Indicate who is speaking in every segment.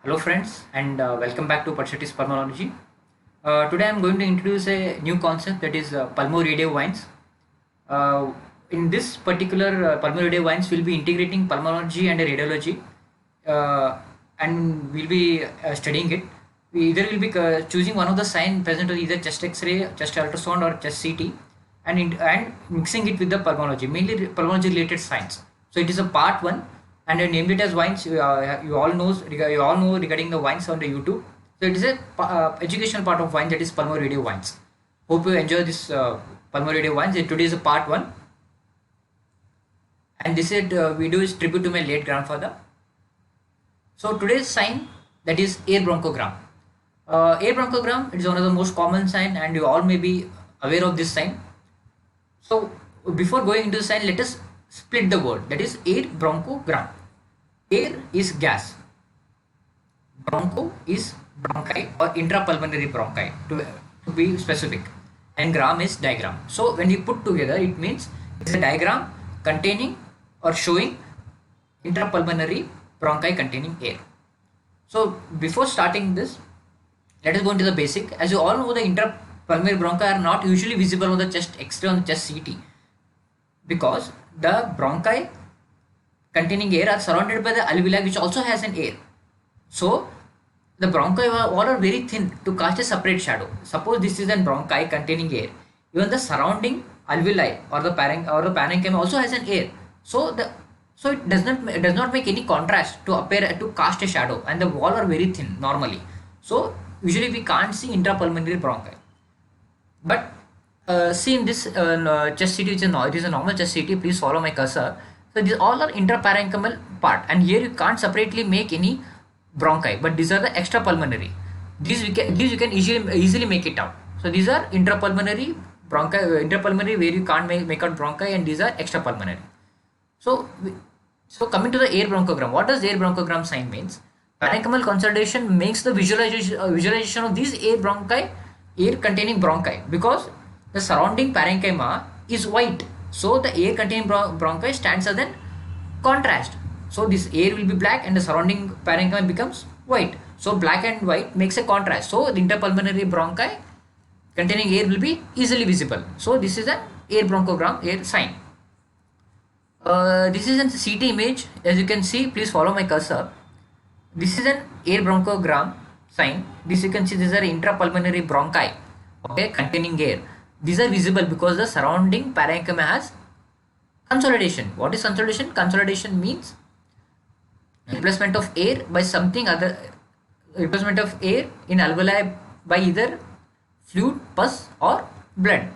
Speaker 1: Hello friends and welcome back to Percetis Pulmonology. Today I am going to introduce a new concept that is pulmoradial wines. In this particular pulmoradial wines we will be integrating pulmonology and radiology uh, and we'll be studying it. We either will be choosing one of the sign present on either chest X-ray, chest ultrasound or chest CT and mixing it with the pulmonology, mainly pulmonology related signs. So it is a part 1 and I named it as wines. You all know regarding the wines on the YouTube. So it is a educational part of wine, that is pulmoradial wines. Hope you enjoy this pulmoradial wines. And today is a part 1 and this is video is tribute to my late grandfather. So today's sign, that is air bronchogram. Air bronchogram, it is one of the most common sign and you all may be aware of this sign. So before going into the sign, let us split the word, that is air bronchogram. Air is gas, broncho is bronchi or intrapulmonary bronchi to be specific, and gram is diagram. So when we put together, it means it's a diagram containing or showing intrapulmonary bronchi containing air. So before starting this, let us go into the basic. As you all know, the intrapulmonary bronchi are not usually visible on the chest X-ray, on the chest CT, because the bronchi containing air are surrounded by the alveoli, which also has an air. So the bronchi all are very thin to cast a separate shadow. Suppose this is a bronchi containing air, even the surrounding alveoli or the parenchyma also has an air. So it does not make any contrast to appear to cast a shadow, and the wall are very thin normally. So usually we can't see intrapulmonary bronchi. But see in this chest CT, it is a normal chest CT. Please follow my cursor. So these all are intraparenchymal part, and here you can't separately make any bronchi, but these are the extrapulmonary. These you can easily make it out. So these are intrapulmonary bronchi, intrapulmonary where you can't make out bronchi, and these are extrapulmonary. So coming to the air bronchogram, what does air bronchogram sign means? Parenchymal consolidation makes the visualization of these air bronchi, air containing bronchi, because the surrounding parenchyma is white. So the air containing bronchi stands as a contrast. So this air will be black and the surrounding parenchyma becomes white. So black and white makes a contrast. So the interpulmonary bronchi containing air will be easily visible. So this is an air bronchogram, air sign. This is a CT image. As you can see, please follow my cursor. This is an air bronchogram sign. This you can see, these are intrapulmonary bronchi, okay, containing air. These are visible because the surrounding parenchyma has consolidation. What is consolidation? Consolidation means replacement of air by something other, replacement of air in alveoli by either fluid, pus or blood.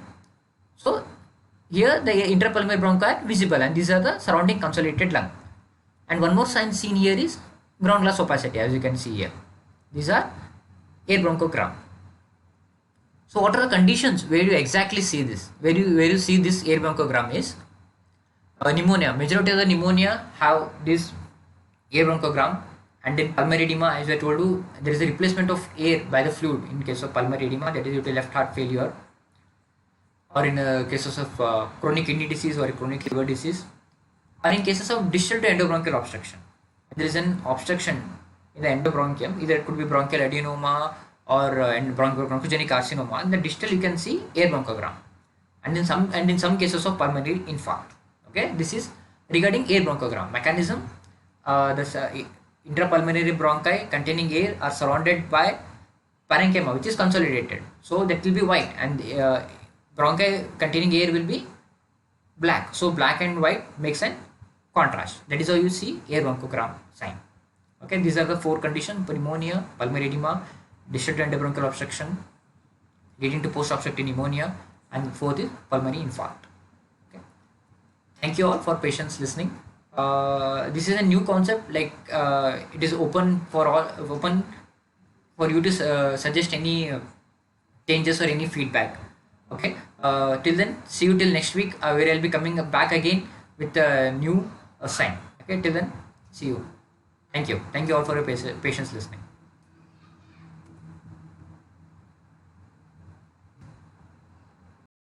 Speaker 1: So here the intrapulmonary bronchi are visible, and these are the surrounding consolidated lung. And one more sign seen here is ground glass opacity, as you can see here. These are air bronchogram. So what are the conditions where you exactly see this? Where you see this air bronchogram is pneumonia. Majority of the pneumonia have this air bronchogram, and in pulmonary edema, as I told you, there is a replacement of air by the fluid in case of pulmonary edema, that is due to left heart failure, or in cases of chronic kidney disease or chronic liver disease, or in cases of distal to endobronchial obstruction. There is an obstruction in the endobronchium, either it could be bronchial adenoma or bronchogenic carcinoma. In the distal you can see air bronchogram, and in some cases of pulmonary infarct. Okay, this is regarding air bronchogram mechanism. The intrapulmonary bronchi containing air are surrounded by parenchyma, which is consolidated, so that will be white, and bronchi containing air will be black. So black and white makes a contrast. That is how you see air bronchogram sign. Okay, these are the 4 conditions: pneumonia, pulmonary edema, distal to endobronchial obstruction leading to post-obstructive pneumonia, and 4th is pulmonary infarct. Okay, thank you all for patience listening. This is a new concept, like it is open for you to suggest any changes or any feedback. Okay, till then, see you till next week, where I'll be coming back again with a new sign. Okay, till then, see you. Thank you all for your patience listening.